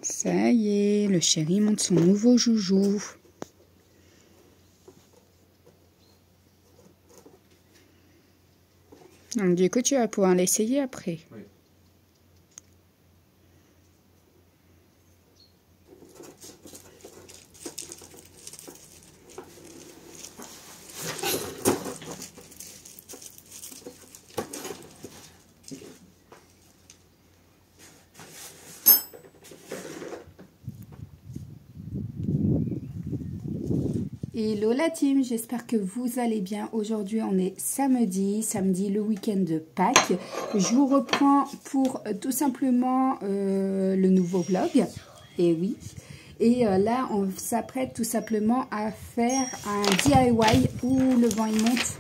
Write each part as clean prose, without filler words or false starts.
Ça y est, le chéri monte son nouveau joujou. Donc du coup, tu vas pouvoir l'essayer après. Oui. Hello la team, j'espère que vous allez bien. Aujourd'hui on est samedi le week-end de Pâques. Je vous reprends pour tout simplement le nouveau vlog. Et oui, et là on s'apprête tout simplement à faire un DIY où le vent il monte.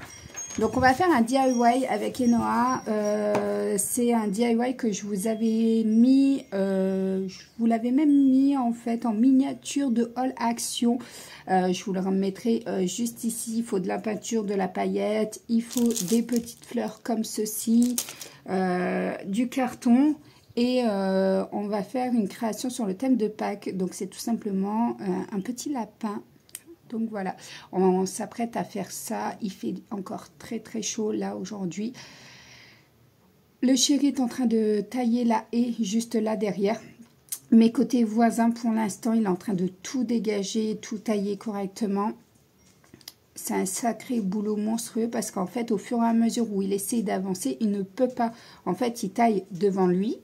Donc on va faire un DIY avec Enoa. C'est un DIY que je vous avais mis, je vous l'avais même mis en fait en miniature de haul action. Je vous le remettrai juste ici. Il faut de la peinture, de la paillette, il faut des petites fleurs comme ceci, du carton. Et on va faire une création sur le thème de Pâques. Donc c'est tout simplement un petit lapin. Donc voilà, on s'apprête à faire ça. Il fait encore très très chaud là aujourd'hui. Le chéri est en train de tailler la haie juste là derrière. Mais côté voisin, pour l'instant, il est en train de tout dégager, tout tailler correctement. C'est un sacré boulot monstrueux parce qu'en fait, au fur et à mesure où il essaie d'avancer, il ne peut pas. En fait, il taille devant lui.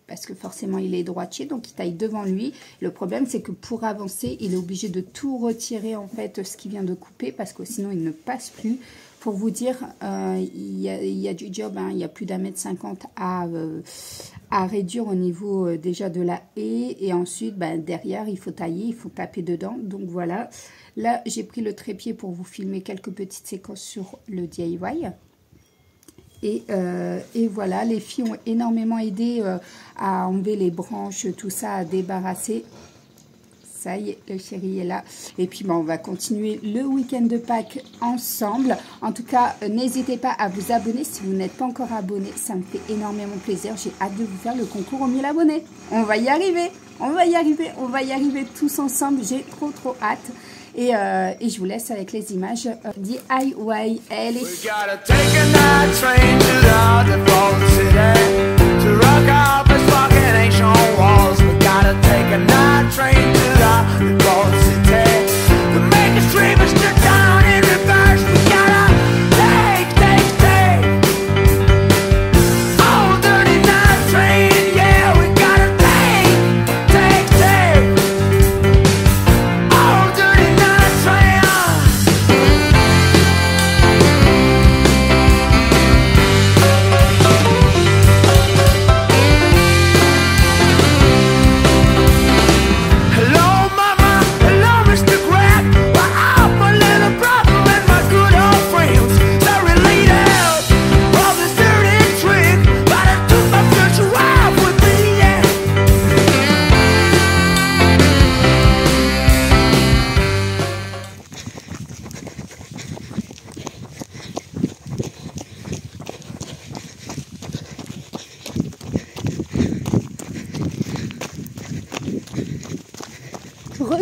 Parce que forcément, il est droitier, donc il taille devant lui. Le problème, c'est que pour avancer, il est obligé de tout retirer, en fait, ce qu'il vient de couper, parce que sinon, il ne passe plus. Pour vous dire, il y a du job, hein, il y a plus d'1,50 m à réduire au niveau déjà de la haie. Et ensuite, derrière, il faut tailler, il faut taper dedans. Donc voilà, là, j'ai pris le trépied pour vous filmer quelques petites séquences sur le DIY. Et voilà, les filles ont énormément aidé à enlever les branches, tout ça, à débarrasser. Ça y est, le chéri est là. Et puis, on va continuer le week-end de Pâques ensemble. En tout cas, n'hésitez pas à vous abonner si vous n'êtes pas encore abonné. Ça me fait énormément plaisir. J'ai hâte de vous faire le concours aux 1000 abonnés. On va y arriver. On va y arriver. On va y arriver tous ensemble. J'ai trop hâte. Et je vous laisse avec les images DIY. Allez.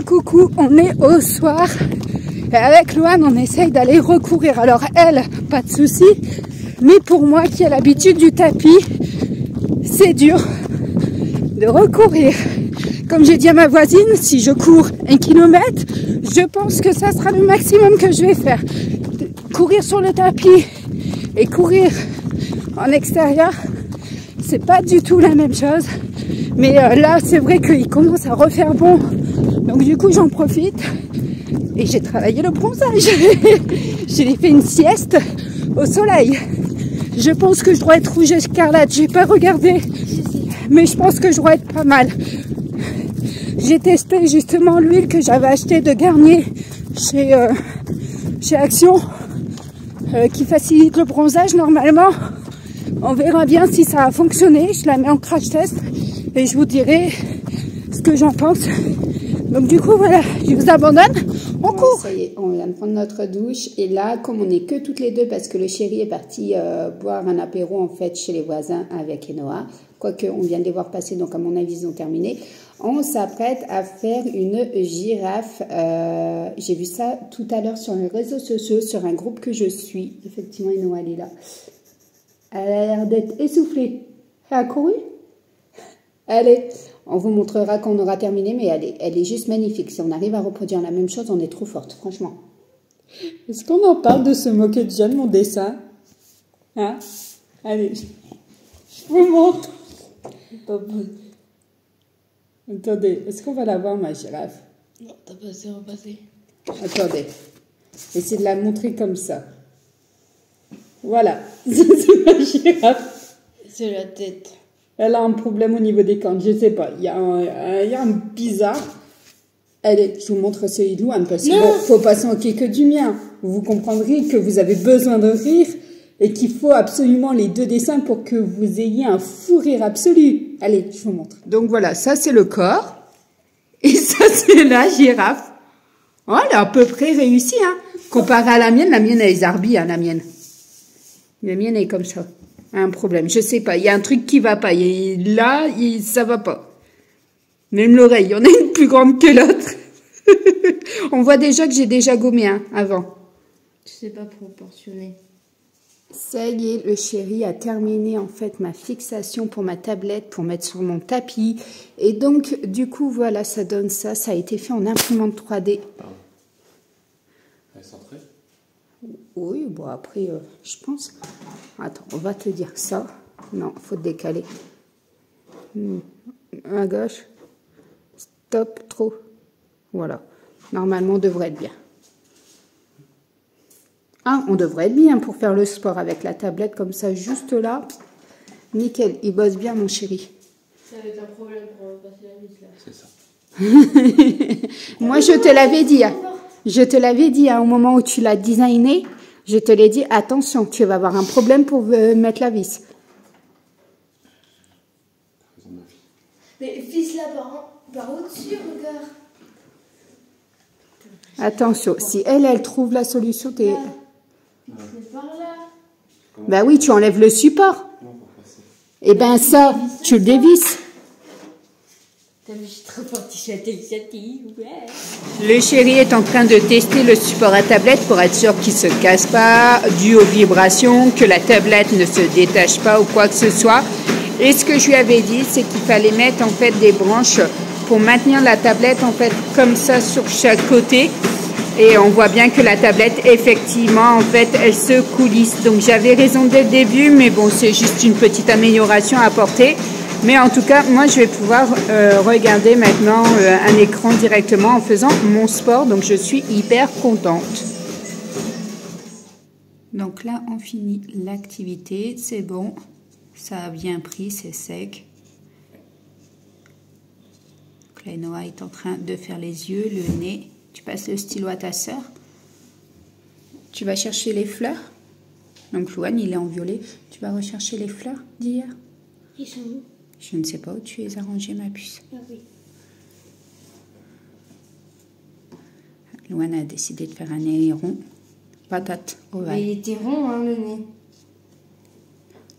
Coucou, on est au soir et avec Loane on essaye d'aller recourir. Alors elle, pas de souci, mais pour moi qui ai l'habitude du tapis, c'est dur de recourir. Comme j'ai dit à ma voisine, si je cours 1 kilomètre, je pense que ça sera le maximum que je vais faire. Courir sur le tapis et courir en extérieur, c'est pas du tout la même chose. Mais là, c'est vrai qu'il commence à refaire bon. Donc du coup, j'en profite. Et j'ai travaillé le bronzage. J'ai fait une sieste au soleil. Je pense que je dois être rouge écarlate. J'ai pas regardé. Mais je pense que je dois être pas mal. J'ai testé justement l'huile que j'avais achetée de Garnier chez Action. Qui facilite le bronzage normalement. On verra bien si ça a fonctionné. Je la mets en crash test. Et je vous dirai ce que j'en pense. Donc du coup voilà, je vous abandonne. On court. Ça y est, on vient de prendre notre douche. Et là, comme on n'est que toutes les deux, parce que le chéri est parti boire un apéro en fait chez les voisins avec Enoa. Quoique, on vient de les voir passer, donc à mon avis, ils ont terminé. On s'apprête à faire une girafe. J'ai vu ça tout à l'heure sur les réseaux sociaux, sur un groupe que je suis. Effectivement, Enoa, elle est là. Elle a l'air d'être essoufflée. Elle a couru? Allez, on vous montrera quand on aura terminé, mais elle est juste magnifique. Si on arrive à reproduire la même chose, on est trop forte, franchement. Est-ce qu'on en parle de se moquer de Jeanne, mon dessin? Hein? Allez, je vous montre. Attendez, est-ce qu'on va la voir, ma girafe? Non, t'as passé, repassé. Attendez, essayez de la montrer comme ça. Voilà, c'est ma girafe. C'est la tête. Elle a un problème au niveau des cornes, je sais pas. Il y a un bizarre. Allez, je vous montre celui de Louane parce qu'il faut pas s'en moquer que du mien. Vous comprendrez que vous avez besoin de rire et qu'il faut absolument les deux dessins pour que vous ayez un fou rire absolu. Allez, je vous montre. Donc voilà, ça c'est le corps et ça c'est la girafe. Oh, elle a à peu près réussi, hein. Comparé à la mienne elle est zarbi, hein, la mienne. La mienne est comme ça. Un problème, je sais pas, il y a un truc qui va pas, là, ça va pas. Même l'oreille, il y en a une plus grande que l'autre. On voit déjà que j'ai déjà gommé avant. Tu sais pas proportionner. Ça y est, le chéri a terminé en fait ma fixation pour ma tablette, pour mettre sur mon tapis. Et donc, du coup, voilà, ça donne ça. Ça a été fait en imprimante 3D. Pardon. Elle est centrée? Oui, bon après, je pense. Attends, on va te dire ça. Non, faut te décaler. À gauche. Stop, trop. Voilà. Normalement, on devrait être bien. Ah, on devrait être bien pour faire le sport avec la tablette comme ça, juste là. Nickel, il bosse bien, mon chéri. Ça va être un problème pour passer la vis, là. C'est ça. Moi, je te l'avais dit. Je te l'avais dit au moment où tu l'as designé. Je te l'ai dit, attention, tu vas avoir un problème pour mettre la vis. Mais vis-la par au-dessus, regarde. Attention, si elle trouve la solution, t'es... C'est par là. Bah oui, tu enlèves le support. Et ben ça, tu le dévisses. T'as vu, je suis trop forte, je suis intelligente, ouais. Le chéri est en train de tester le support à tablette pour être sûr qu'il ne se casse pas, dû aux vibrations, que la tablette ne se détache pas ou quoi que ce soit. Et ce que je lui avais dit, c'est qu'il fallait mettre en fait des branches pour maintenir la tablette en fait comme ça sur chaque côté. Et on voit bien que la tablette, effectivement, en fait, elle se coulisse. Donc j'avais raison dès le début, mais bon, c'est juste une petite amélioration à apporter. Mais en tout cas, moi, je vais pouvoir regarder maintenant un écran directement en faisant mon sport. Donc, je suis hyper contente. Donc là, on finit l'activité. C'est bon. Ça a bien pris, c'est sec. Noah est en train de faire les yeux, le nez. Tu passes le stylo à ta sœur. Tu vas chercher les fleurs. Donc, Louane, il est en violet. Tu vas rechercher les fleurs d'hier. Ils sont où? Je ne sais pas où tu les as rangés, ma puce. Ah oui. Louane a décidé de faire un nez rond. Patate ovale. Mais il était rond, hein, le nez.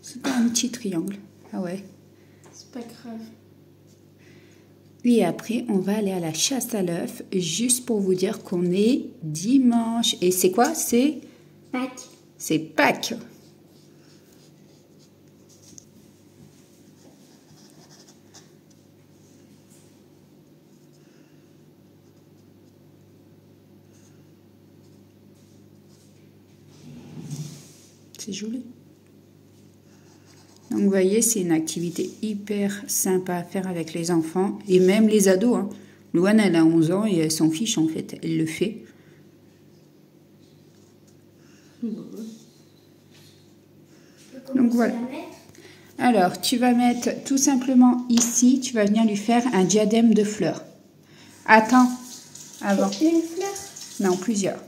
C'était un petit triangle. Ah ouais. C'est pas grave. Et après, on va aller à la chasse à l'œuf, juste pour vous dire qu'on est dimanche. Et c'est quoi? C'est Pâques. C'est Pâques. C'est joli. Donc, vous voyez, c'est une activité hyper sympa à faire avec les enfants et même les ados. Hein. Louane, elle a 11 ans et elle s'en fiche, en fait. Elle le fait. Donc, voilà. Alors, tu vas mettre tout simplement ici, tu vas venir lui faire un diadème de fleurs. Attends, avant. Une fleur? Non, plusieurs.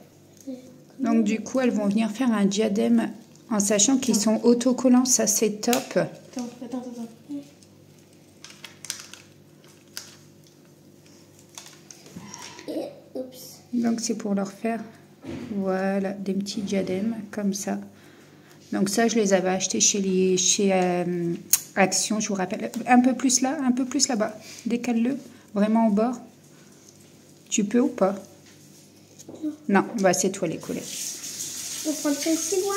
Donc, du coup, elles vont venir faire un diadème en sachant qu'ils sont autocollants. Ça, c'est top. Attends. Il Donc c'est pour leur faire, voilà, des petits diadèmes comme ça. Donc ça, je les avais achetés chez Action, je vous rappelle. Un peu plus là, un peu plus là-bas. Décale-le, vraiment au bord. Tu peux ou pas? Non, bah c'est toi les coller. On prend celle-ci, loin.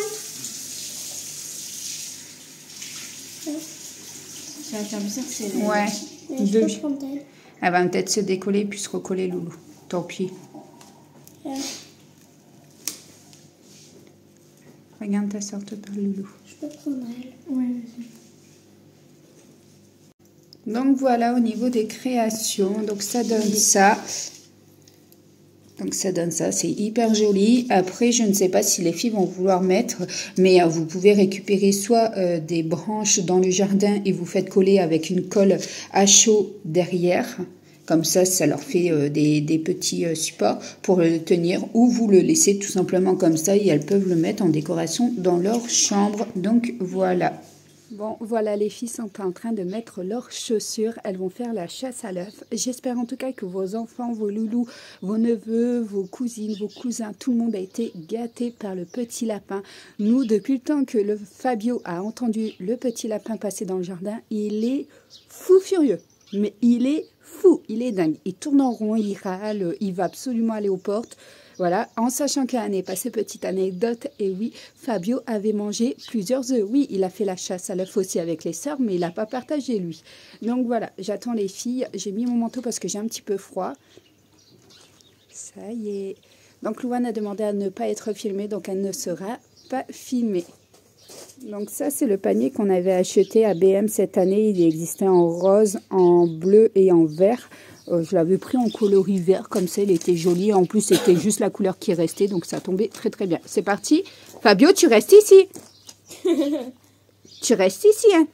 Ça va faire bizarre, c'est... Ouais. Je peux prendre elle. Elle va peut-être se décoller puis se recoller, Loulou. Tant pis. Ouais. Regarde ta soeur te parle, Loulou. Je peux prendre elle. Oui, vas-y. Donc voilà au niveau des créations. Donc ça donne ça. Donc ça donne ça, c'est hyper joli. Après, je ne sais pas si les filles vont vouloir mettre, mais vous pouvez récupérer soit des branches dans le jardin et vous faites coller avec une colle à chaud derrière. Comme ça leur fait des petits supports pour le tenir, ou vous le laissez tout simplement comme ça et elles peuvent le mettre en décoration dans leur chambre. Donc voilà. Bon, voilà, les filles sont en train de mettre leurs chaussures. Elles vont faire la chasse à l'œuf. J'espère en tout cas que vos enfants, vos loulous, vos neveux, vos cousines, vos cousins, tout le monde a été gâté par le petit lapin. Nous, depuis le temps que le Fabio a entendu le petit lapin passer dans le jardin, il est fou furieux. Mais il est fou, il est dingue. Il tourne en rond, il râle, il va absolument aller aux portes. Voilà, en sachant qu'à l'année passée, petite anecdote, et oui, Fabio avait mangé plusieurs œufs. Oui, il a fait la chasse à l'œuf aussi avec les sœurs, mais il n'a pas partagé lui. Donc voilà, j'attends les filles. J'ai mis mon manteau parce que j'ai un petit peu froid. Ça y est. Donc Louane a demandé à ne pas être filmée, donc elle ne sera pas filmée. Donc ça, c'est le panier qu'on avait acheté à BM cette année. Il existait en rose, en bleu et en vert. Je l'avais pris en coloris vert, comme ça, il était joli. En plus, c'était juste la couleur qui restait, donc ça tombait très très bien. C'est parti. Fabio, tu restes ici. Tu restes ici, hein.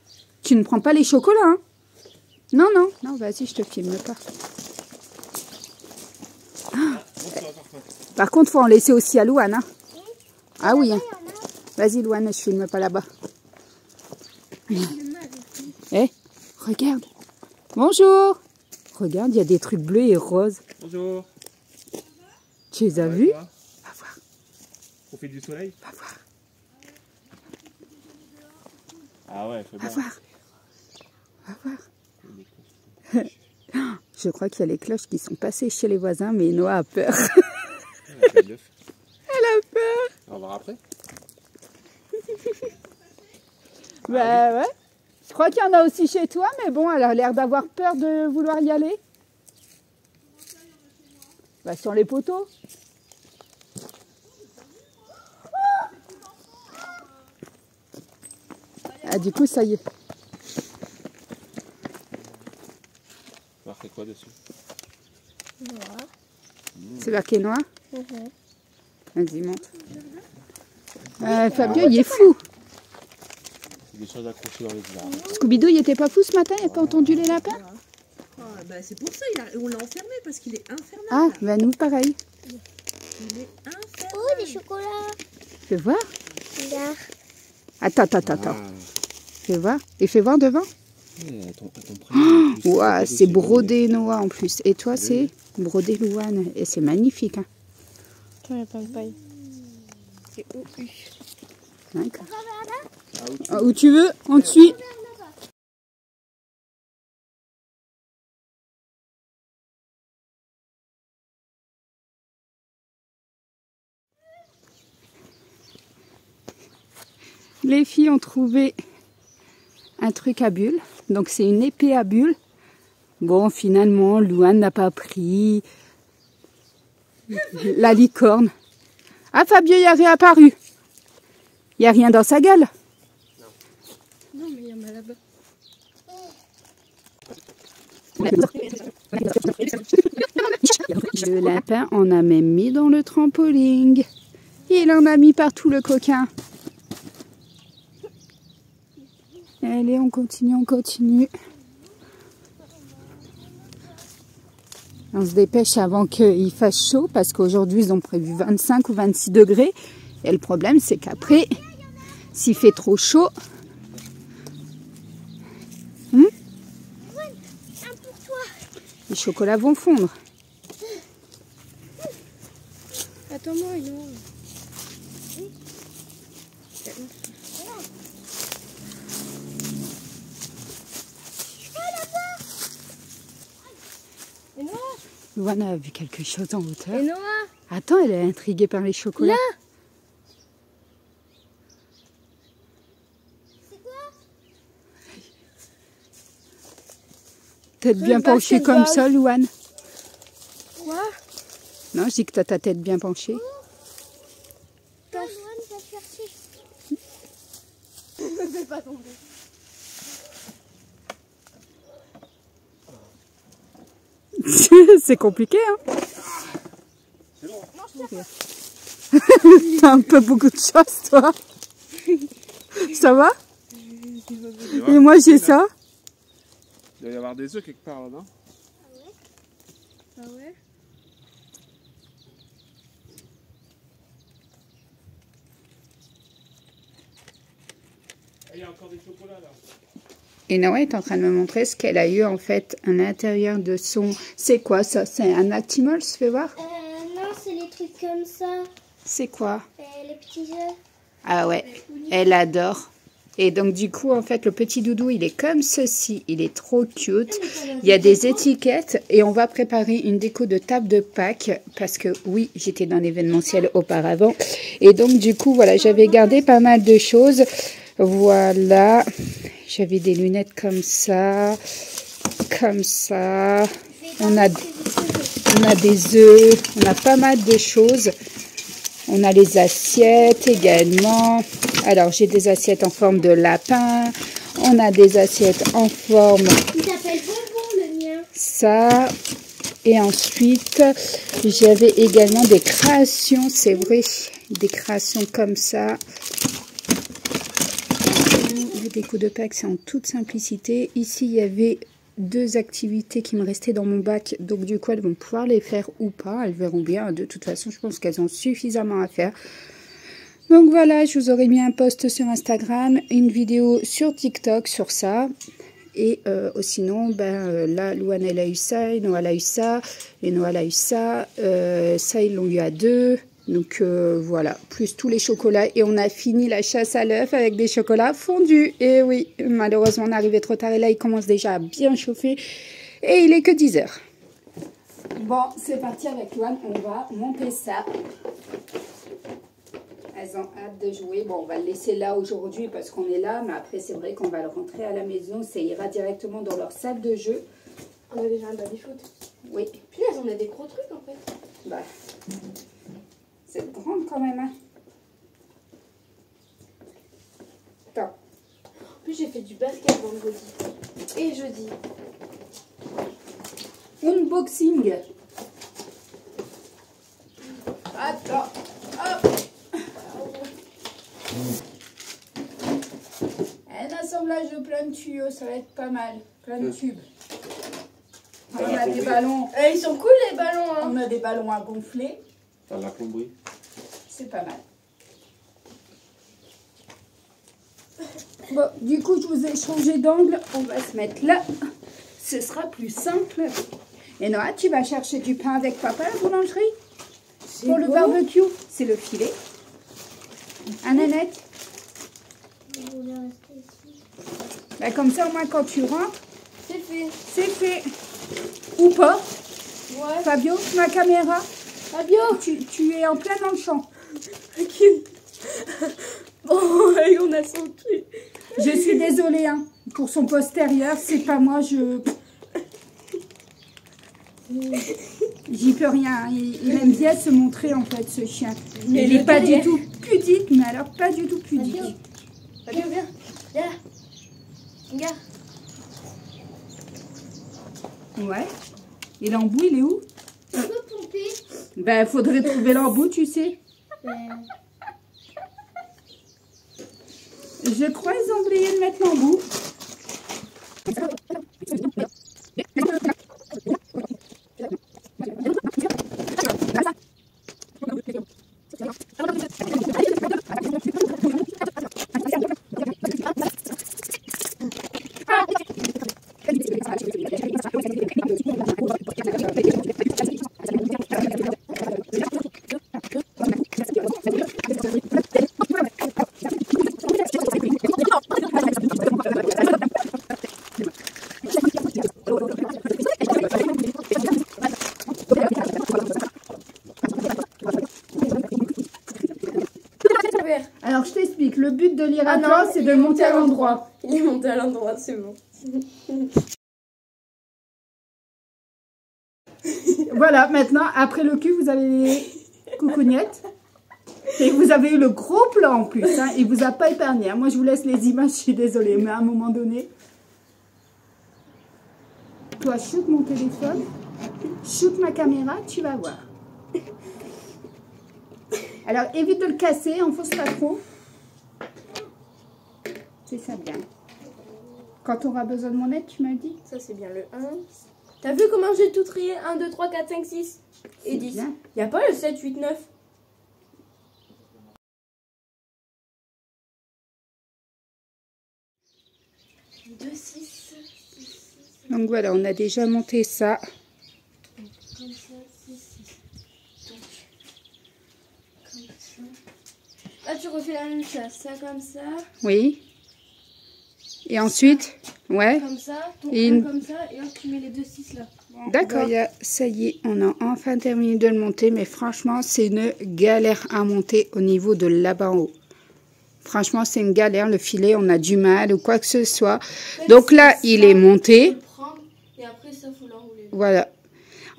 Tu ne prends pas les chocolats, hein. Non, non, non, vas-y, je te filme pas. Ah. Par contre, faut en laisser aussi à Louane, hein. Ah oui, hein. Vas-y, Louane, je filme pas là-bas. Eh, regarde. Bonjour. Regarde, il y a des trucs bleus et roses. Bonjour. Tu les as vus? Va voir. Profite du soleil. Va voir. Ah ouais, fait bon. Va voir. Va voir. Je crois qu'il y a les cloches qui sont passées chez les voisins, mais Noah a peur. Elle a peur. On va voir après. Bah ouais. Je crois qu'il y en a aussi chez toi, mais bon, elle a l'air d'avoir peur de vouloir y aller. Bah sur les poteaux. Ah du coup ça y est. Marqué quoi dessus? Noir. C'est marqué noir. Vas-y, monte. Fabio, ouais. il est fou. Des choses accrochées dans les arbres. Scooby-Doo, il était pas fou ce matin? Il n'a pas entendu les lapins? Ah, bah, c'est pour ça, on l'a enfermé parce qu'il est infernal. Ah, bah nous pareil. Il est infernal. Oh, des chocolats. Fais voir. Regarde. Attends. Fais voir. Et fais voir devant. Ouais, ton prénom, en plus, Ouah, c'est dessus. brodé Noah en plus. Et toi, c'est brodé Louane. Et c'est magnifique. Hein. Toi, il y a plein de paille. C'est OU. D'accord. Ah, où tu veux, on te suit. Les filles ont trouvé un truc à bulles. Donc c'est une épée à bulles. Bon, finalement, Louane n'a pas pris la licorne. Ah, Fabio y a réapparu. Il n'y a rien dans sa gueule. Non, mais il y en a là-bas. Le lapin en a même mis dans le trampoline. Il en a mis partout le coquin. Allez, on continue. On se dépêche avant qu'il fasse chaud parce qu'aujourd'hui ils ont prévu 25 ou 26 degrés. Et le problème c'est qu'après, s'il fait trop chaud, les chocolats vont fondre. Attends-moi, non. Et Noah? Luana a vu quelque chose en hauteur. Et Noah? Attends, elle est intriguée par les chocolats. Là. Tête Sur bien le penchée comme basketball. ça, Louane. Quoi? Non, je dis que t'as ta tête bien penchée. Ne fais pas tomber. C'est compliqué, hein. C'est long. T'as un peu beaucoup de choses, toi. Ça va? Et moi, j'ai ça. Il doit y avoir des œufs quelque part là, non? Ah ouais? Il y a encore des chocolats là. Et Noé est en train de me montrer ce qu'elle a eu en fait à l'intérieur de son... C'est quoi ça? C'est un Actimals, fais voir. Non, c'est les trucs comme ça. C'est quoi? Les petits œufs. Ah ouais, elle adore. Et donc du coup, en fait, le petit doudou, il est comme ceci. Il est trop cute. Il y a des étiquettes et on va préparer une déco de table de Pâques parce que oui, j'étais dans l'événementiel auparavant. Et donc du coup, voilà, j'avais gardé pas mal de choses. Voilà, j'avais des lunettes comme ça. On a des œufs, on a pas mal de choses. On a les assiettes également. Alors, j'ai des assiettes en forme de lapin. On a des assiettes en forme... Il s'appelle Bonbon, le mien. Ça. Et ensuite, j'avais également des créations, c'est vrai. Des créations comme ça. Le déco de Pâques, c'est en toute simplicité. Ici, il y avait 2 activités qui me restaient dans mon bac. Donc, du coup, elles vont pouvoir les faire ou pas. Elles verront bien. De toute façon, je pense qu'elles ont suffisamment à faire. Donc, voilà, je vous aurais mis un post sur Instagram, une vidéo sur TikTok sur ça. Et sinon, là, Louane, elle a eu ça, et Noah, elle a eu ça, et Noah, elle a eu ça. Ça, ils l'ont eu à 2. Donc voilà, plus tous les chocolats. Et on a fini la chasse à l'œuf avec des chocolats fondus. Et oui, malheureusement, on est arrivé trop tard. Et là, il commence déjà à bien chauffer. Et il est que 10 h. Bon, c'est parti avec Louane. On va monter ça. Elles ont hâte de jouer. Bon, on va le laisser là aujourd'hui parce qu'on est là. Mais après, c'est vrai qu'on va le rentrer à la maison. Ça ira directement dans leur salle de jeu. On a déjà un baby-foot. Oui. Punaise, on a des gros trucs en fait. Bah, c'est grande quand même, hein. Attends. En plus, j'ai fait du basket vendredi et jeudi. Unboxing. Attends. Hop. Un assemblage de plein de tuyaux, ça va être pas mal. Plein de tubes. On a des ballons. Ils sont cool les ballons, hein. On a des ballons à gonfler. T'as la plomberie. C'est pas mal. Bon, du coup, je vous ai changé d'angle. On va se mettre là. Ce sera plus simple. Et Noah, tu vas chercher du pain avec papa à la boulangerie pour le barbecue. C'est le filet. Hein, Nanette? Bah, comme ça, au moins, quand tu rentres, C'est fait. c'est fait. Ou pas. Ouais. Fabio, ma caméra. Fabio. Tu es en plein dans le champ. Bon, et on a sauté. Je suis désolée, hein, pour son postérieur, c'est pas moi, j'y peux rien. Hein. Il aime bien se montrer, en fait, ce chien. Mais il le n'est pas derrière. du tout pudique, mais alors pas du tout pudique. Fabio, viens. Viens là. Regarde. Ouais. Et l'embout, il est où? Tu peux pomper? Ben, faudrait trouver l'embout, tu sais. Je crois qu'ils ont oublié de mettre l'embout. le but de Ah l'Iratoire, non, c'est il de est monter à l'endroit. Il est monté à l'endroit, c'est bon. Voilà, maintenant, après le cul, vous avez les coucougnettes. Et vous avez eu le gros plan en plus. Hein. Il vous a pas épargné. Hein. Moi, je vous laisse les images, je suis désolée. Mais à un moment donné... Toi, shoot mon téléphone. Shoot ma caméra, tu vas voir. Alors, évite de le casser, enfonce pas trop. C'est ça bien. Quand on aura besoin de mon aide, tu m'as dit? Ça, c'est bien le 1. T'as vu comment j'ai tout trié? 1, 2, 3, 4, 5, 6 et 10. Bien. Y a pas le 7, 8, 9? Donc voilà, on a déjà monté ça. Comme ça, 6, 6. Donc, comme ça. Là, tu refais la même chose. Ça comme ça, Oui. Et ensuite, ouais. comme ça, ton Et 1 une- comme ça, et hop, tu mets les 2, 6 là. D'accord. Voilà, ça y est, on a enfin terminé de le monter. Mais franchement, c'est une galère à monter au niveau de là-bas en haut. Franchement, c'est une galère. Le filet, on a du mal ou quoi que ce soit. Donc là, il est monté. Faut le prendre, et après, ça, faut l'enrouler. Voilà.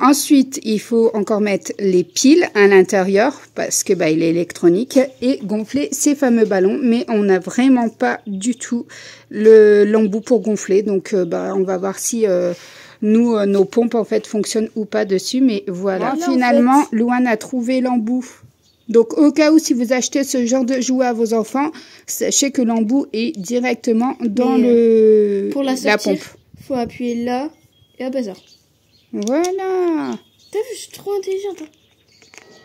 Ensuite, il faut encore mettre les piles à l'intérieur parce que il est électronique et gonfler ces fameux ballons. Mais on n'a vraiment pas du tout l'embout pour gonfler. Donc, on va voir si nos pompes en fait fonctionnent ou pas dessus. Mais voilà. Voilà, Finalement, en fait. Louane a trouvé l'embout. Donc, au cas où, si vous achetez ce genre de jouet à vos enfants, sachez que l'embout est directement dans Pour la la sortir, pompe. faut appuyer là, et hop, ça. Voilà. T'as vu, je suis trop intelligente. Hein.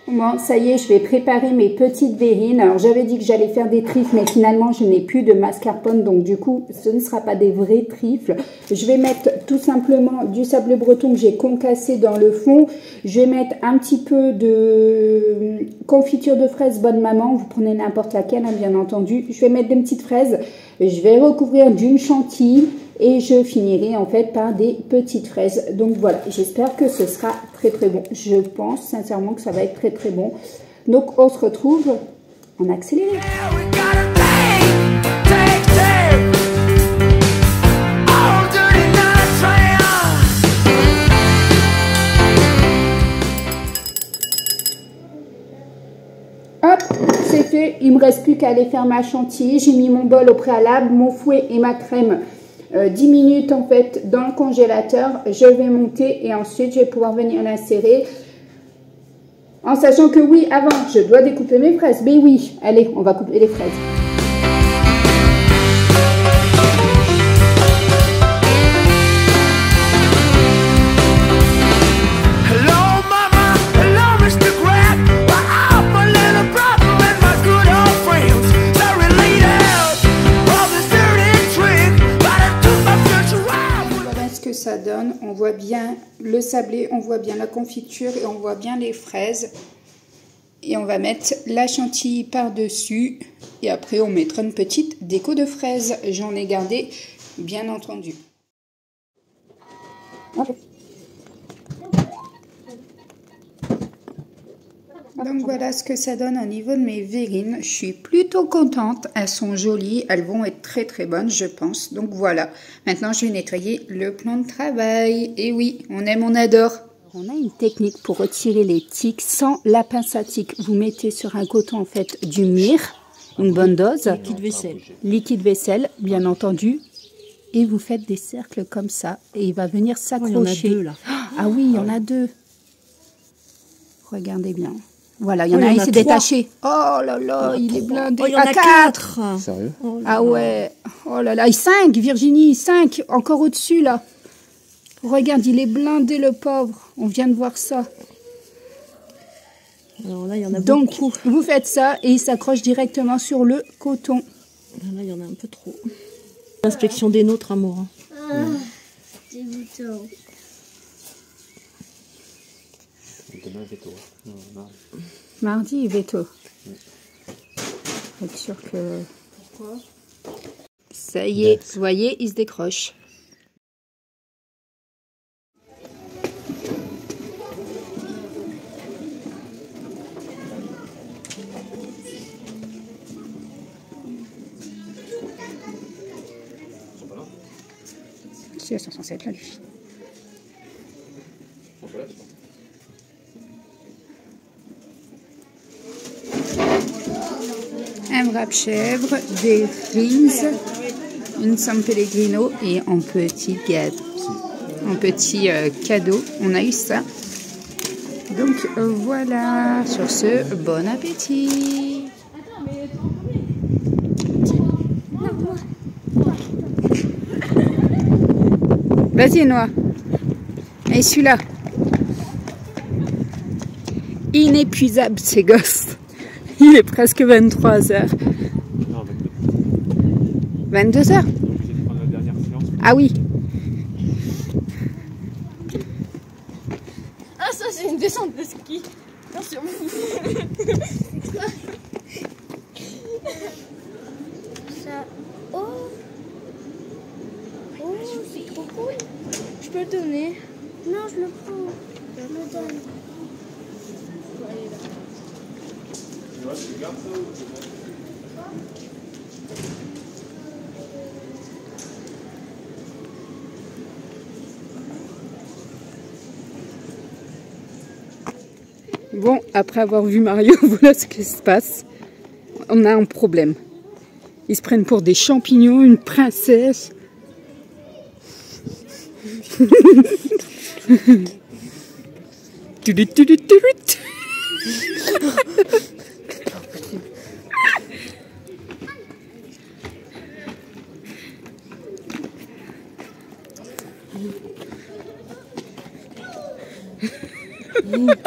Bon, ça y est, je vais préparer mes petites verrines. Alors, j'avais dit que j'allais faire des trifles, mais finalement, je n'ai plus de mascarpone. Donc, du coup, ce ne sera pas des vrais trifles. Je vais mettre tout simplement du sable breton que j'ai concassé dans le fond. Je vais mettre un petit peu de confiture de fraises bonne maman. Vous prenez n'importe laquelle, hein, bien entendu. Je vais mettre des petites fraises. Je vais recouvrir d'une chantilly. Et je finirai en fait par des petites fraises. Donc voilà, j'espère que ce sera très très bon. Je pense sincèrement que ça va être très très bon. Donc on se retrouve en accéléré. Hop, c'est fait. Il me reste plus qu'à aller faire ma chantilly. J'ai mis mon bol au préalable, mon fouet et ma crème. 10 minutes en fait dans le congélateur, je vais monter et ensuite je vais pouvoir venir l'insérer en sachant que oui, avant je dois découper mes fraises, mais oui, allez, on va couper les fraises. Ça donne, on voit bien le sablé, on voit bien la confiture et on voit bien les fraises et on va mettre la chantilly par dessus et après on mettra une petite déco de fraises, j'en ai gardé bien entendu. Donc voilà ce que ça donne au niveau de mes verrines. Je suis plutôt contente. Elles sont jolies. Elles vont être très très bonnes, je pense. Donc voilà. Maintenant, je vais nettoyer le plan de travail. Et oui, on aime, on adore. On a une technique pour retirer les tiques sans la pince à tiques. Vous mettez sur un coton en fait du myrrhe, une bonne dose. Liquide vaisselle. Liquide vaisselle, bien entendu. Et vous faites des cercles comme ça. Et il va venir s'accrocher. Il y en a deux là. Ah oui, il y en a deux. Regardez bien. Voilà, il y en Oh, a un, il y il en a s'est trois. détaché. Oh là là, il est blindé. Oh, il y en a quatre. Sérieux? Ah ouais. Oh là là, 5, Virginie, 5. Encore au-dessus, là. Regarde, il est blindé, le pauvre. On vient de voir ça. Alors là, il y en a Donc, beaucoup. vous faites ça et il s'accroche directement sur le coton. Là, il y en a un peu trop. L'inspection des nôtres, amour. Ah, dégoûtant. Demain, veto. Non, non. Mardi, veto. Faut être sûr que... Pourquoi? Ça y est, vous voyez, il se décroche. Si, elles sont censées être là, les filles. Un wrap chèvre, des rings, une San Pellegrino et un petit gâteau. Un petit cadeau. On a eu ça. Donc voilà. Sur ce, bon appétit. Vas-y, Noah. Et celui-là. Inépuisable, ces gosses. Il est presque 23h. Non, 22h? la dernière séance. Ah oui. Ah, ça, c'est une descente de ski. Attention. Ça. Oh. Oh, c'est trop cool. Je peux le donner. Non, je le prends. Je le donne. Bon, après avoir vu Mario, voilà ce qui se passe. On a un problème. Ils se prennent pour des champignons, une princesse.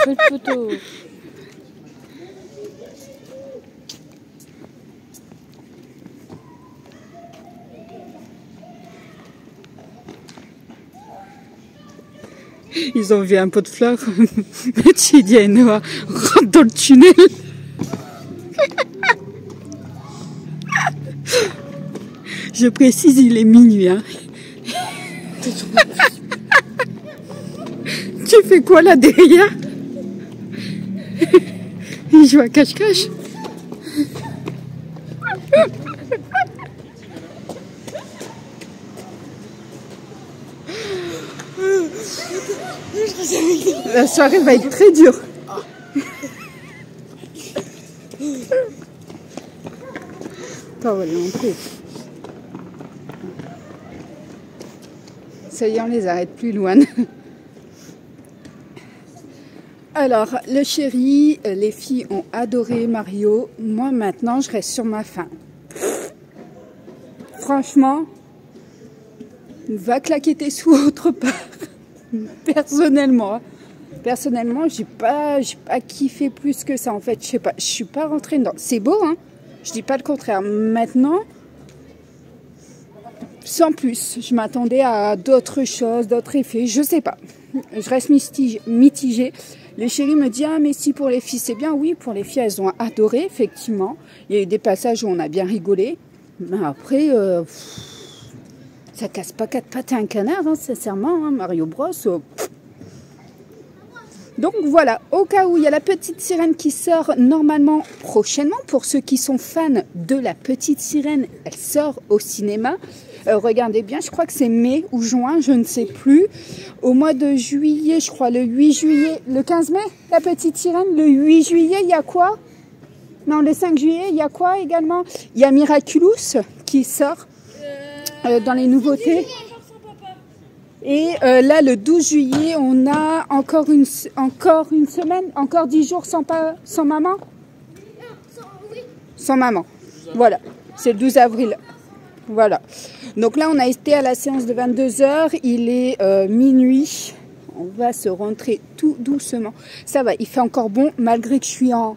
Peu de photos. Ils ont vu un pot de fleurs. Chidia et Noah rentrent dans le tunnel. Je précise, il est minuit. Hein. Tu fais quoi là derrière? Il joue à cache-cache. La soirée va être très dure. Attends, on va les montrer. Ça y est, on les arrête plus loin. Alors, le chéri, les filles ont adoré Mario. Moi, maintenant, je reste sur ma faim. Franchement, va claquer tes sous autre part. Personnellement, j'ai pas kiffé plus que ça. En fait, je sais pas, je suis pas rentrée dedans. C'est beau, hein. Je dis pas le contraire. Maintenant, sans plus, je m'attendais à d'autres choses, d'autres effets. Je sais pas. Je reste mitigée. Le chéri me dit, ah mais si pour les filles c'est bien. Oui, pour les filles elles ont adoré, effectivement. Il y a eu des passages où on a bien rigolé. Mais après, ça casse pas quatre pattes à un canard, hein, sincèrement, hein, Mario Bros. Donc voilà, au cas où il y a la petite sirène qui sort normalement prochainement. Pour ceux qui sont fans de la petite sirène, elle sort au cinéma. Regardez bien, je crois que c'est mai ou juin, je ne sais plus. Au mois de juillet, je crois, le 8 juillet, le 15 mai, la petite sirène. Le 8 juillet, il y a quoi? Non, le 5 juillet, il y a quoi également? Il y a Miraculous qui sort dans les nouveautés. Et là, le 12 juillet, on a encore une semaine, encore 10 jours sans maman. Sans maman. Voilà, c'est le 12 avril. Voilà. Donc là, on a été à la séance de 22h. Il est minuit. On va se rentrer tout doucement. Ça va, il fait encore bon, malgré que je suis en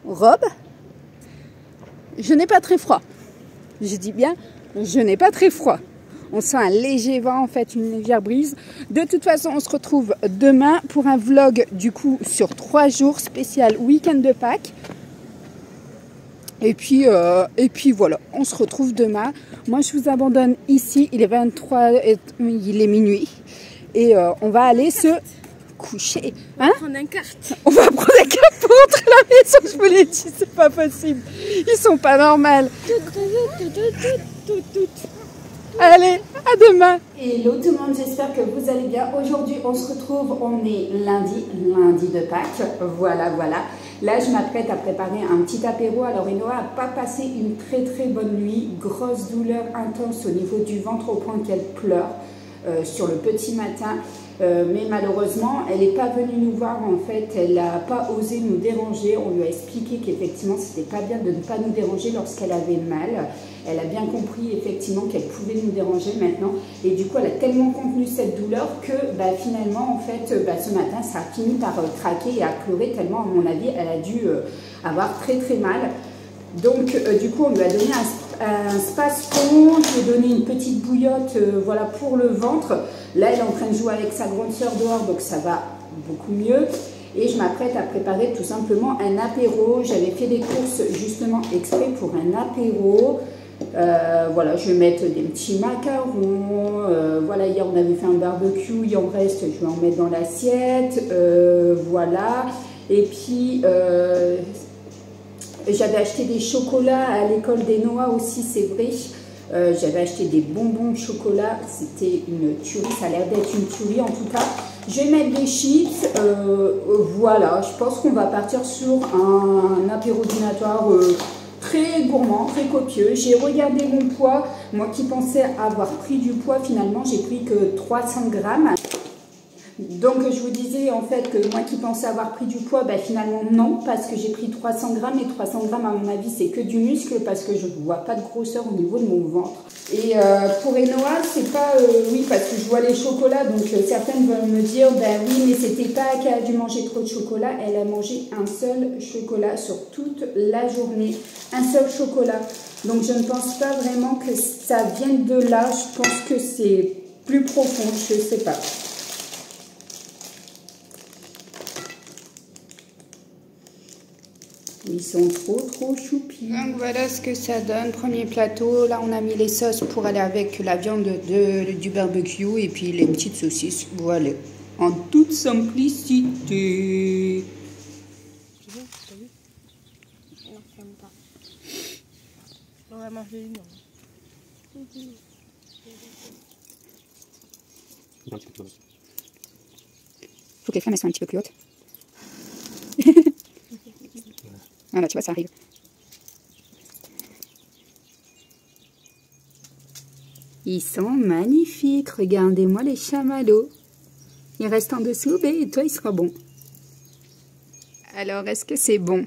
robe. Je n'ai pas très froid. Je dis bien, je n'ai pas très froid. On sent un léger vent, en fait, une légère brise. De toute façon, on se retrouve demain pour un vlog, du coup, sur 3 jours, spécial week-end de Pâques. Et puis voilà, on se retrouve demain. Moi, je vous abandonne ici. Il est 23, il est minuit. Et on va aller se coucher. Hein? On va prendre un kart. On va prendre un kart pour rentrer à la maison, je vous l'ai dit, c'est pas possible. Ils sont pas normaux. Allez, à demain. Hello tout le monde, j'espère que vous allez bien. Aujourd'hui, on se retrouve, on est lundi de Pâques. Voilà. Là, je m'apprête à préparer un petit apéro. Alors, Enoa n'a pas passé une très bonne nuit. Grosse douleur intense au niveau du ventre au point qu'elle pleure sur le petit matin. Mais malheureusement, elle n'est pas venue nous voir. En fait, elle n'a pas osé nous déranger. On lui a expliqué qu'effectivement, c'était pas bien de ne pas nous déranger lorsqu'elle avait mal. Elle a bien compris effectivement qu'elle pouvait nous déranger maintenant. Et du coup, elle a tellement contenu cette douleur que finalement, en fait, ce matin, ça a fini par craquer et à pleurer tellement, à mon avis, elle a dû avoir très mal. Donc, du coup, on lui a donné un Spasfon, je lui ai donné une petite bouillotte voilà, pour le ventre. Là, elle est en train de jouer avec sa grande sœur dehors, donc ça va beaucoup mieux. Et je m'apprête à préparer tout simplement un apéro. J'avais fait des courses justement exprès pour un apéro. Voilà, je vais mettre des petits macarons. Voilà, hier on avait fait un barbecue, il en reste, je vais en mettre dans l'assiette. Voilà. Et puis, j'avais acheté des chocolats à l'école d'Enoa aussi, c'est vrai. J'avais acheté des bonbons de chocolat, c'était une tuerie, ça a l'air d'être une tuerie en tout cas. Je vais mettre des chips, voilà, je pense qu'on va partir sur un apéro dînatoire très gourmand, très copieux. J'ai regardé mon poids, moi qui pensais avoir pris du poids, finalement j'ai pris que 300 grammes. Donc je vous disais en fait que moi qui pensais avoir pris du poids, finalement non, parce que j'ai pris 300 grammes et 300 grammes à mon avis c'est que du muscle parce que je ne vois pas de grosseur au niveau de mon ventre. Et pour Enoa c'est pas, oui parce que je vois les chocolats donc certaines veulent me dire oui mais c'était pas qu'elle a dû manger trop de chocolat, elle a mangé un seul chocolat sur toute la journée, un seul chocolat. Donc je ne pense pas vraiment que ça vienne de là, je pense que c'est plus profond, je sais pas. Ils sont trop choupis. Donc voilà ce que ça donne. Premier plateau. Là, on a mis les sauces pour aller avec la viande du barbecue et puis les petites saucisses. Voilà. En toute simplicité. Non, j'aime pas. On va manger une. Un petit peu plus haute. Faut que les flammes soient un petit peu plus hautes. Voilà, tu vois, ça arrive. Ils sont magnifiques. Regardez-moi les chamallows. Ils restent en dessous, et toi, il sera bon. Alors, est-ce que c'est bon?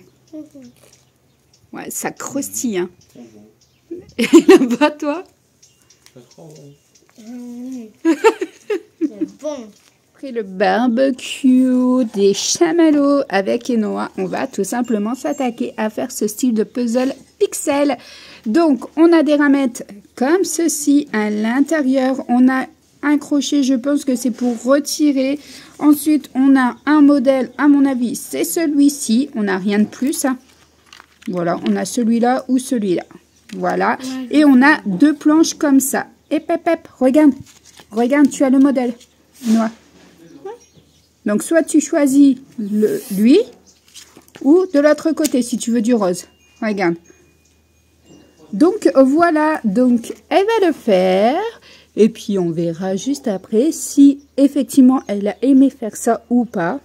Ouais, ça croustille, hein. Et là-bas, toi? C'est bon. Après le barbecue des chamallows avec Enoa, on va tout simplement s'attaquer à faire ce style de puzzle pixel. Donc, on a des ramettes comme ceci à l'intérieur. On a un crochet, je pense que c'est pour retirer. Ensuite, on a un modèle, à mon avis, c'est celui-ci. On n'a rien de plus. Hein. Voilà, on a celui-là ou celui-là. Voilà. Et on a deux planches comme ça. Et pep, regarde. Regarde, tu as le modèle. Noir. Donc, soit tu choisis lui ou de l'autre côté si tu veux du rose. Regarde. Donc, voilà. Donc, elle va le faire. Et puis, on verra juste après si effectivement elle a aimé faire ça ou pas.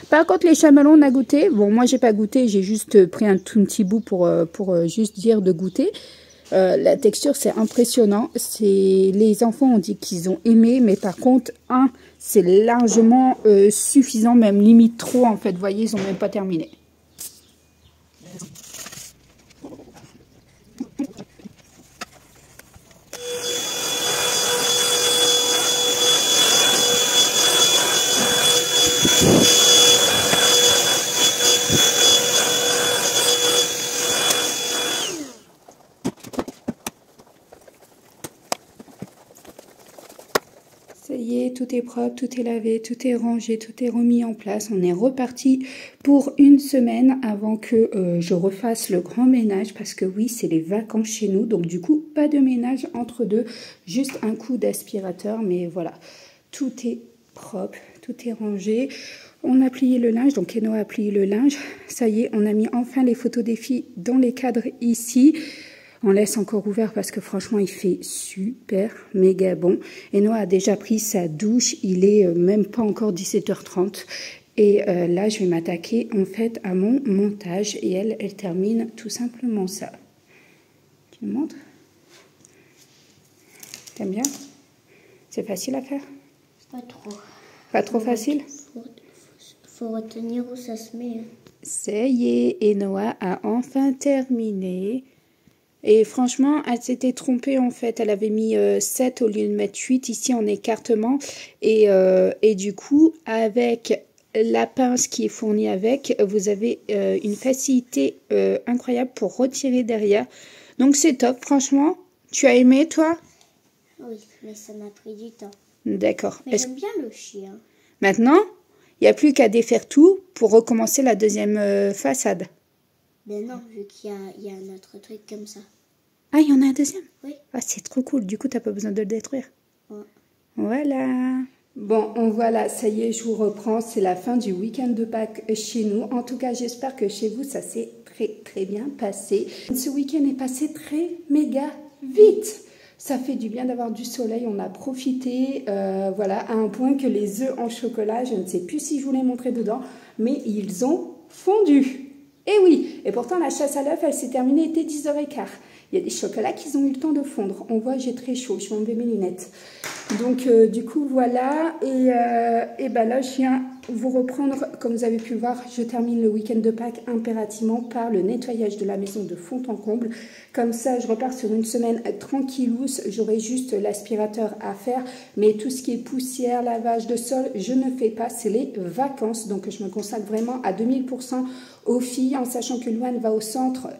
Par contre, les chamallows, on a goûté. Bon, moi, j'ai pas goûté. J'ai juste pris un tout petit bout pour juste dire de goûter. La texture, c'est impressionnant. Les enfants ont dit qu'ils ont aimé. Mais par contre, c'est largement suffisant. Même limite trop, en fait. Vous voyez, ils n'ont même pas terminé. Ça y est, tout est propre, tout est lavé, tout est rangé, tout est remis en place. On est reparti pour une semaine avant que je refasse le grand ménage. Parce que oui, c'est les vacances chez nous. Donc du coup, pas de ménage entre deux. Juste un coup d'aspirateur. Mais voilà, tout est propre, tout est rangé. On a plié le linge. Donc Enoa a plié le linge. Ça y est, on a mis enfin les photos des filles dans les cadres ici. On laisse encore ouvert parce que franchement, il fait super, méga bon. Et Noah a déjà pris sa douche. Il est même pas encore 17h30. Et là, je vais m'attaquer en fait à mon montage. Et elle termine tout simplement ça. Tu me montres? T'aimes bien? C'est facile à faire? Pas trop. Pas trop facile? Faut retenir où ça se met. Ça y est, et Noah a enfin terminé. Et franchement, elle s'était trompée en fait. Elle avait mis 7 au lieu de mettre 8 ici en écartement. Et du coup, avec la pince qui est fournie avec, vous avez une facilité incroyable pour retirer derrière. Donc c'est top, franchement. Tu as aimé, toi? Oui, mais ça m'a pris du temps. D'accord. Mais j'aime bien le chien. Maintenant, il n'y a plus qu'à défaire tout pour recommencer la deuxième façade. Ben non, vu qu'il y a un autre truc comme ça. Ah, il y en a un deuxième? Oui. Ah, c'est trop cool. Du coup, tu n'as pas besoin de le détruire. Ouais. Voilà. Bon, voilà, ça y est, je vous reprends. C'est la fin du week-end de Pâques chez nous. En tout cas, j'espère que chez vous, ça s'est très bien passé. Ce week-end est passé très méga vite. Ça fait du bien d'avoir du soleil, on a profité, voilà, à un point que les œufs en chocolat, je ne sais plus si je vous les montrer dedans, mais ils ont fondu. Et oui, et pourtant la chasse à l'œuf, elle s'est terminée, il était 10h15. Il y a des chocolats qui ont eu le temps de fondre. On voit, j'ai très chaud, je vais enlever mes lunettes. Donc, du coup, voilà. Et ben là, je viens vous reprendre, comme vous avez pu le voir, je termine le week-end de Pâques impérativement par le nettoyage de la maison de fond en comble. Comme ça, je repars sur une semaine tranquillousse. J'aurai juste l'aspirateur à faire. Mais tout ce qui est poussière, lavage de sol, je ne fais pas. C'est les vacances. Donc, je me consacre vraiment à 2000% aux filles, en sachant que Louane va au centre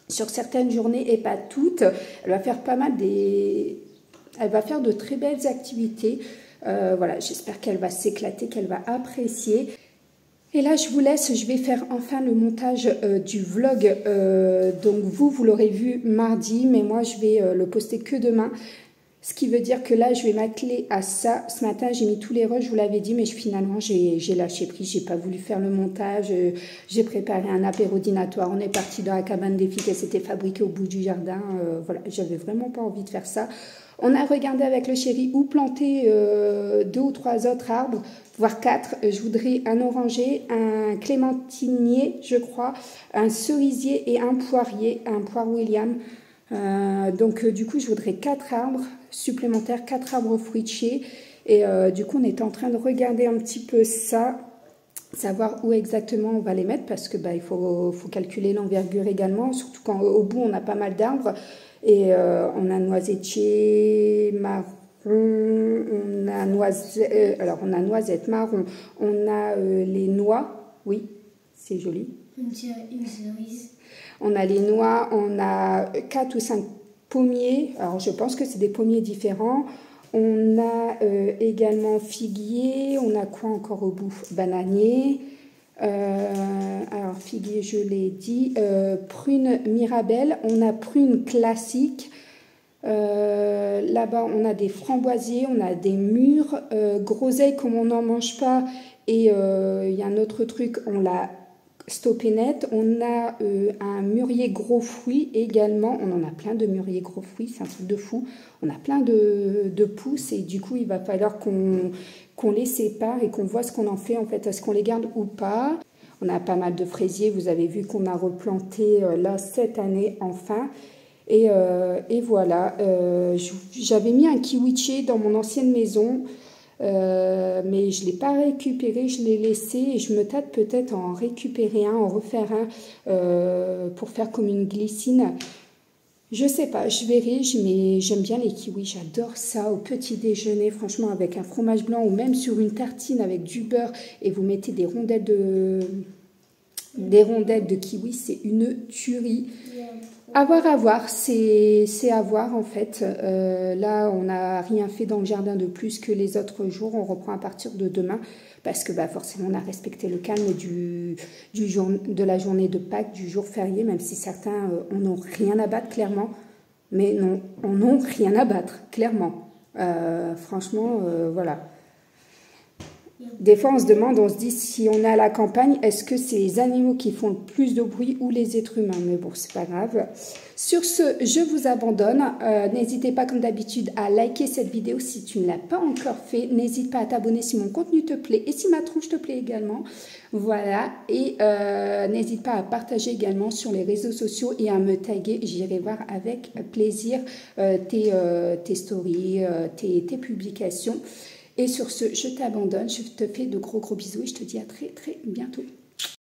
sur certaines journées et pas toutes. Elle va faire pas mal Elle va faire de très belles activités. Voilà, j'espère qu'elle va s'éclater, qu'elle va apprécier. Et là, je vous laisse, je vais faire enfin le montage du vlog. Donc vous l'aurez vu mardi, mais moi, je vais le poster que demain. Ce qui veut dire que là, je vais m'atteler à ça. Ce matin, j'ai mis tous les rushs, je vous l'avais dit, mais finalement, j'ai lâché prise. J'ai pas voulu faire le montage. J'ai préparé un apéro dînatoire. On est parti dans la cabane des filles qui s'était fabriquée au bout du jardin. Voilà, j'avais vraiment pas envie de faire ça. On a regardé avec le chéri où planter 2 ou 3 autres arbres, voire 4. Je voudrais un oranger, un clémentinier, je crois, un cerisier et un poirier, un poire William. Donc du coup je voudrais 4 arbres supplémentaires, 4 arbres fruitiers et du coup on est en train de regarder un petit peu ça, savoir où exactement on va les mettre parce que il faut calculer l'envergure également, surtout quand au bout on a pas mal d'arbres et on a noisetier marron, on a noisette marron, on a les noix, oui c'est joli. Une cerise. On a les noix, on a 4 ou 5 pommiers. Alors, je pense que c'est des pommiers différents. On a également figuier. On a quoi encore au bout? Bananier. Alors, figuier, je l'ai dit. Prune Mirabelle. On a prune classique. Là-bas, on a des framboisiers. On a des mûres. Groseille, comme on n'en mange pas. Et il y a un autre truc, on l'a stoppé net. On a un mûrier gros fruits également. On en a plein de mûriers gros fruits, c'est un truc de fou. On a plein de pousses et du coup, il va falloir qu'on les sépare et qu'on voit ce qu'on en fait. En fait, est-ce qu'on les garde ou pas? On a pas mal de fraisiers. Vous avez vu qu'on a replanté là cette année enfin. Et voilà. J'avais mis un kiwiché dans mon ancienne maison. Mais je ne l'ai pas récupéré, je l'ai laissé et je me tâte peut-être en récupérer un, en refaire un pour faire comme une glycine. Je sais pas, je verrai, mais j'aime bien les kiwis, j'adore ça au petit déjeuner, franchement avec un fromage blanc ou même sur une tartine avec du beurre et vous mettez des rondelles de kiwi, c'est une tuerie. À voir, c'est à voir en fait. Là, on n'a rien fait dans le jardin de plus que les autres jours. On reprend à partir de demain parce que forcément, on a respecté le calme de la journée de Pâques, du jour férié, même si certains en ont rien à battre, clairement. Mais non, on n'a rien à battre, clairement. Franchement, voilà. Des fois, on se demande, on se dit, si on est à la campagne, est-ce que c'est les animaux qui font le plus de bruit ou les êtres humains? Mais bon, c'est pas grave. Sur ce, je vous abandonne. N'hésitez pas, comme d'habitude, à liker cette vidéo si tu ne l'as pas encore fait. N'hésite pas à t'abonner si mon contenu te plaît et si ma tronche te plaît également. Voilà. Et n'hésite pas à partager également sur les réseaux sociaux et à me taguer. J'irai voir avec plaisir tes stories, tes publications. Et sur ce, je t'abandonne, je te fais de gros bisous et je te dis à très bientôt.